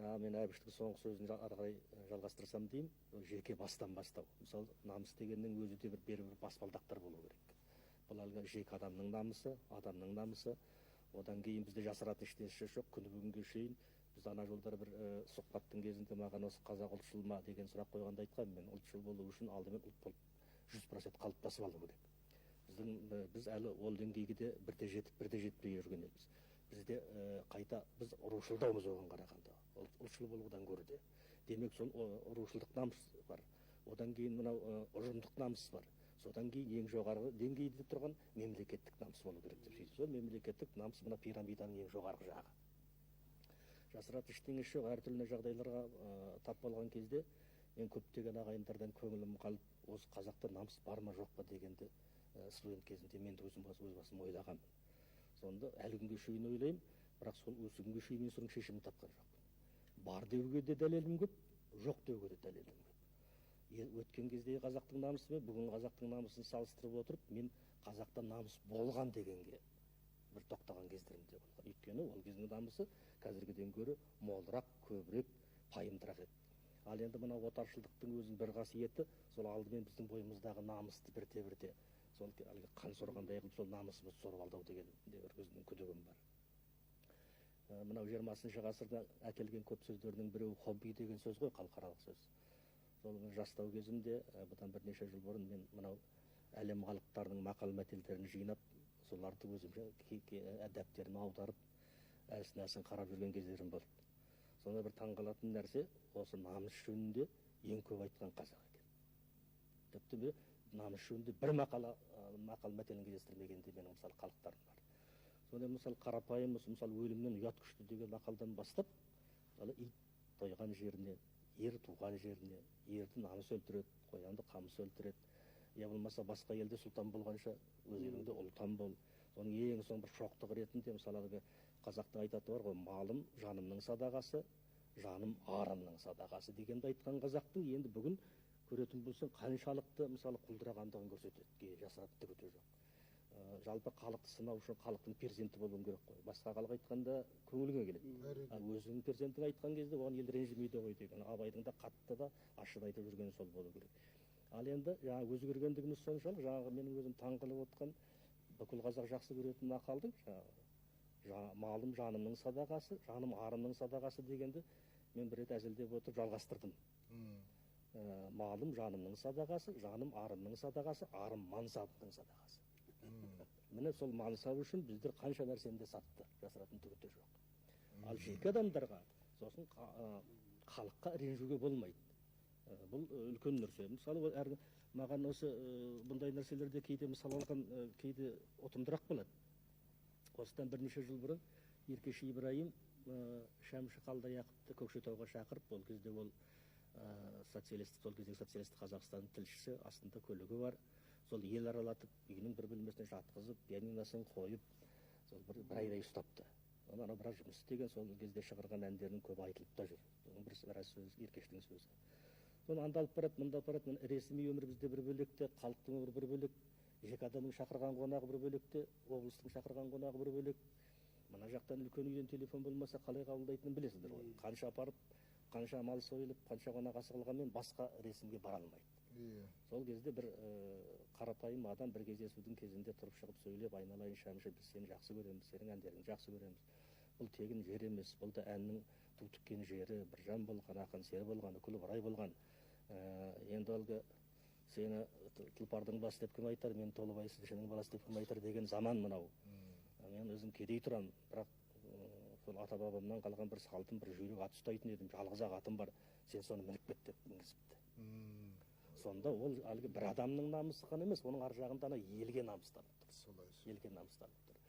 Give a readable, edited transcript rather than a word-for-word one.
жаңа мен Әбіштің соңғы сөзін ары қарай жалғастырсам деймін, жеке бастан бастау. Мысалы, намыс дегеннің өзі де бір баспалдақтар болу керек. Бұл әлгі жеке адамның намысы, адамның намысы. Одан кейін бізде жасыратын ештеңе жоқ. Күні бүгінге шейін біз ана жолдары бір сұхбаттың кезінде маған осы қазақ ұлтшыл ма деген сұрақ қойғанда айтқанмын, мен ұлтшыл болу үшін алдымен ұлт болып 100% қалыптасып алу керек. Біз әлі ол деңгейге де бірде жетіп, бірде жетпей жүрген елміз. Бізде қайта біз рушылдаумыз оған қарағанда, ұлтшыл болудан көрді. Демек сол рушылдық намыс бар. Одан кейін мынау ұжымдық намыс бар. Содан кейін ең жоғарғы деңгейде тұрған мемлекеттік намыс болу керек деп сөйтіп. Сол мемлекеттік намыс мына пирамиданың ең жоғарғы жағы. Жасыратын ештеңе жоқ. Әртүрлі жағдайларға тап болған кезде мен көптеген ағайындардан көңілім қалып, осы қазақта намыс бар ма жоқ па дегенді студент кезінде мен де өз басым ойлағанмын. Сонда әлі күнге шейін ойлаймын, бірақ сол осы күнге шейін мен соның шешімін тапқан жоқпын. Бар деуге де дәлелім көп, жоқ деуге де дәлелім көп. Өткен кездегі қазақтың намысы мен бүгін қазақтың намысын салыстырып отырып, мен қазақта намыс болған дегенге бір тоқтаған кездерім де болған. Өйткені ол кездің намысы қазіргіден гөрі молырақ, көбірек, пайымдырақ еді. Ал енді мына отаршылдықтың өзінің бір қасиеті, сол алдымен біздің бойымыздағы намысты бірте-бірте сол қан сорғандай қылып сол намысымызды сорып алдау деген бір өзімнің күдігім бар. Мынау 20-шы ғасырда әкелген көп сөздердің біреуі хобби деген сөз ғой, халықаралық сөз. Сол жастау кезімде, бұдан бірнеше жыл бұрын мен мынау әлем халықтарының мақал мәтелдерін жинап, соларды өзімше дәптеріме аударып, әлсін-әлсін қарап жүрген кездерім болды. Сонда бір таңғалатын нәрсе, осы намыс жөнінде ең көп айтқан қазақ екен. Тіпті намыс жөнінде бір мақал мәтелін кездестірмегенде менің мысалы халықтарым бар. Сонда мысалы қарапайым, мысалы өлімнен ұят күшті деген мақалдан бастап, ит тойған жеріне, ер туған жеріне, ерді намыс өлтіреді, қоянды қамыс өлтіреді. Я болмаса басқа елде сұлтан болғанша өз еліңде ұлтан бол. Соның ең соң бір шоқтық ретінде мысалы қазақтың айтаты бар ғой, малым жанымның садағасы, жаным арымның садағасы дегенді айтқан қазақтың енді бүгін көретін болсаң қаншалықты мысалы құлдырағандығын көрсетеді, жасыратын түгі жоқ. Жалпы халықты сынау үшін халықтың перзенті болуың керек қой. Басқа халық айтқанда көңіліңе келеді. Өзіңнің перзентің айтқан кезде оған ел ренжімейді ғой деген. Абайдың да қатты да ашық айтып жүргені сол болу керек. Ал енді жаңағы өзгергендігіміз соншалық, жаңағы менің өзім таңғалып отқан бүкіл қазақ жақсы көретін мақалдың малым жанымның садағасы, жаным арымның садағасы дегенді мен бір рет әзілдеп отырып жалғастырдым. Малым жанымның садағасы, жаным арымның садағасы, арым мансабымның садағасы. Міне сол мансап үшін біздер қанша нәрсені де сатты, жасыратын түгі де жоқ. Ал жеке адамдарға, сосын халыққа ренжуге болмайды. Бұл үлкен нәрсе. Мысалы, маған осы бұндай нәрселерде кейде мысал алған кейде ұтымдырақ болады. Осыдан бірнеше жыл бұрын Еркеш Ибраим Шәмші Қалдаяқовты Көкшетауға шақырып, ол кезде ол сол кездегі социалистік Қазақстан тілшісі, астында көлігі бар. Сол ел аралатып, үйінің бір бөлмесіне жатқызып, пианиносын қойып, сол бір айдай ұстапты. Ана біраз жұмыс істеген, сол кезде шығарған әндерінің көбі айтылып та жүр. Біраз сөз, Еркештің сөзі. Соны андалып барады, мындалып барады. Ресми өмір бізде бір бөлекте, халықтың өмірі бір бөлек, жеке адамның шақырған қонағы бір бөлекте, облыстың шақырған қонағы бір бөлек. Мына жақтан үлкен үйден телефон болмаса қалай қабылдайтынын білесіздер ғой. Қанша апарып, қанша мал сойылып, қанша қонақ асырылғанмен басқа ресімге бара алмайды. Сол кезде бір қарапайым адам бір кездесудің кезінде тұрып шығып сөйлеп, айналайын Шәмші, біз сені жақсы көреміз, сенің әндеріңді жақсы көреміз. Бұл тегін жер емес, бұл да әннің ту тіккен жері, Біржан болған, ақын сері болған, үкілі Ыбырай болған. Енді әлгі сені тұлпардың басы деп кім айтар, мен Толыбай сыншының баласы деп кім айтар деген заман мынау. Мен өзім кедей тұрам, бірақ сол ата бабамнан қалған бір салтым, бір жүйрік ат ұстайтын едім, жалғыз ақ атым бар, сен соны мініп кет деп мінгізіпті. Сонда ол әлгі бір адамның намысы ғана емес, оның ар жағында елге намыстанып тұр. Елге намыстанып тұр.